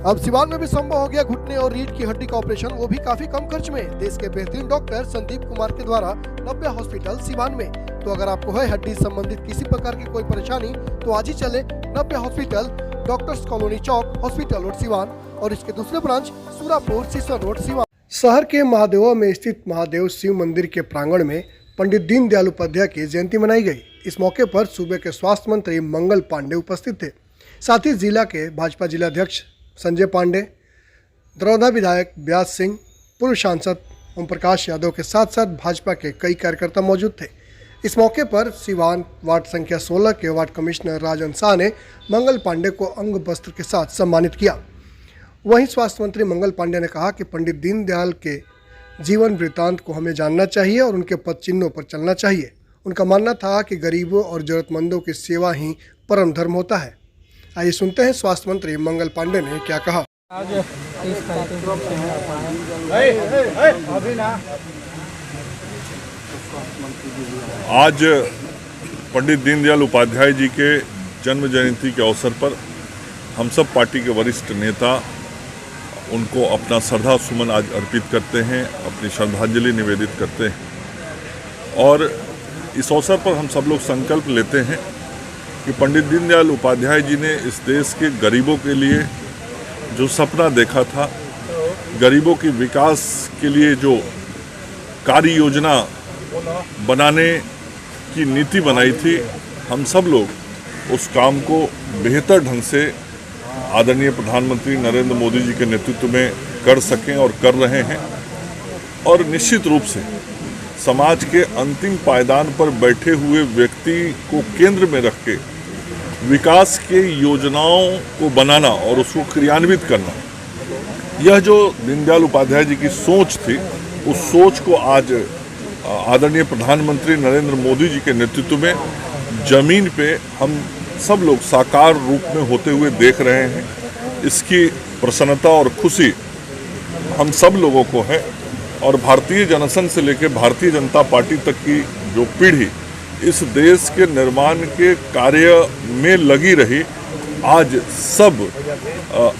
अब सिवान में भी संभव हो गया घुटने और रीढ़ की हड्डी का ऑपरेशन, वो भी काफी कम खर्च में। देश के बेहतरीन डॉक्टर संदीप कुमार के द्वारा नव्या हॉस्पिटल सिवान में। तो अगर आपको है हड्डी संबंधित किसी प्रकार की कोई परेशानी तो आज ही चले नव्या हॉस्पिटल, डॉक्टर्स कॉलोनी चौक, हॉस्पिटल रोड सिवान और इसके दूसरे ब्रांच सूरापुर सिसवन रोड सिवान। शहर के महादेवा में स्थित महादेव शिव मंदिर के प्रांगण में पंडित दीनदयाल उपाध्याय की जयंती मनाई गई। इस मौके पर सूबे के स्वास्थ्य मंत्री मंगल पांडे उपस्थित थे। साथ ही जिला के भाजपा जिलाध्यक्ष संजय पांडे, दरौदा विधायक व्यास सिंह, पूर्व सांसद ओम प्रकाश यादव के साथ साथ भाजपा के कई कार्यकर्ता मौजूद थे। इस मौके पर सिवान वार्ड संख्या 16 के वार्ड कमिश्नर राजन शाह ने मंगल पांडे को अंग वस्त्र के साथ सम्मानित किया। वहीं स्वास्थ्य मंत्री मंगल पांडे ने कहा कि पंडित दीनदयाल के जीवन वृत्तांत को हमें जानना चाहिए और उनके पद चिन्हों पर चलना चाहिए। उनका मानना था कि गरीबों और जरूरतमंदों की सेवा ही परम धर्म होता है। आइए सुनते हैं स्वास्थ्य मंत्री मंगल पांडे ने क्या कहा। आज पंडित दीनदयाल उपाध्याय जी के जन्म जयंती के अवसर पर हम सब पार्टी के वरिष्ठ नेता उनको अपना श्रद्धा सुमन आज अर्पित करते हैं, अपनी श्रद्धांजलि निवेदित करते हैं। और इस अवसर पर हम सब लोग संकल्प लेते हैं कि पंडित दीनदयाल उपाध्याय जी ने इस देश के गरीबों के लिए जो सपना देखा था, गरीबों के विकास के लिए जो कार्य योजना बनाने की नीति बनाई थी, हम सब लोग उस काम को बेहतर ढंग से आदरणीय प्रधानमंत्री नरेंद्र मोदी जी के नेतृत्व में कर सकें और कर रहे हैं। और निश्चित रूप से समाज के अंतिम पायदान पर बैठे हुए व्यक्ति को केंद्र में रख के विकास के योजनाओं को बनाना और उसको क्रियान्वित करना, यह जो दीनदयाल उपाध्याय जी की सोच थी, उस सोच को आज आदरणीय प्रधानमंत्री नरेंद्र मोदी जी के नेतृत्व में जमीन पे हम सब लोग साकार रूप में होते हुए देख रहे हैं। इसकी प्रसन्नता और खुशी हम सब लोगों को है। और भारतीय जनसंघ से लेकर भारतीय जनता पार्टी तक की जो पीढ़ी इस देश के निर्माण के कार्य में लगी रही, आज सब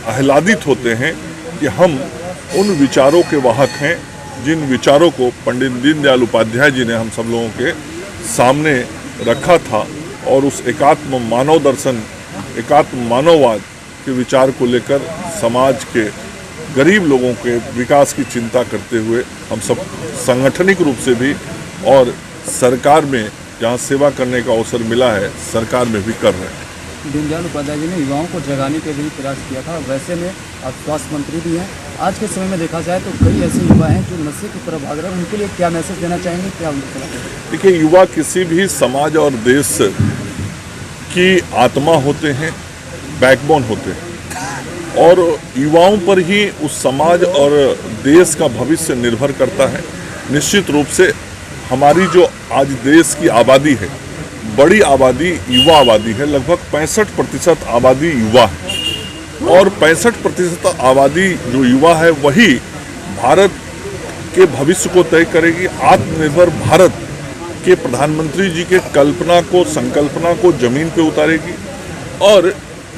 आह्लादित होते हैं कि हम उन विचारों के वाहक हैं जिन विचारों को पंडित दीनदयाल उपाध्याय जी ने हम सब लोगों के सामने रखा था। और उस एकात्म मानव दर्शन, एकात्म मानववाद के विचार को लेकर समाज के गरीब लोगों के विकास की चिंता करते हुए हम सब सांगठनिक रूप से भी और सरकार में जहाँ सेवा करने का अवसर मिला है, सरकार में भी कर रहे हैं। दीनदयाल उपाध्याय जी ने युवाओं को जगाने के लिए प्रयास किया था। वैसे में आप स्वास्थ्य मंत्री भी हैं। आज के समय में देखा जाए तो कई ऐसे युवा हैं जो नशे की तरफ भाग रहे हैं, उनके लिए क्या मैसेज देना चाहेंगे, क्या उनका? देखिए, युवा किसी भी समाज और देश की आत्मा होते हैं, बैकबोन होते हैं। और युवाओं पर ही उस समाज और देश का भविष्य निर्भर करता है। निश्चित रूप से हमारी जो आज देश की आबादी है, बड़ी आबादी युवा आबादी है। लगभग 65% आबादी युवा है। और 65% आबादी जो युवा है वही भारत के भविष्य को तय करेगी। आत्मनिर्भर भारत के प्रधानमंत्री जी के कल्पना को, संकल्पना को जमीन पे उतारेगी। और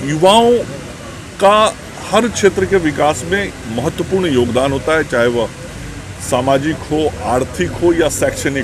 युवाओं का हर क्षेत्र के विकास में महत्वपूर्ण योगदान होता है, चाहे वह सामाजिक हो, आर्थिक हो या शैक्षणिक।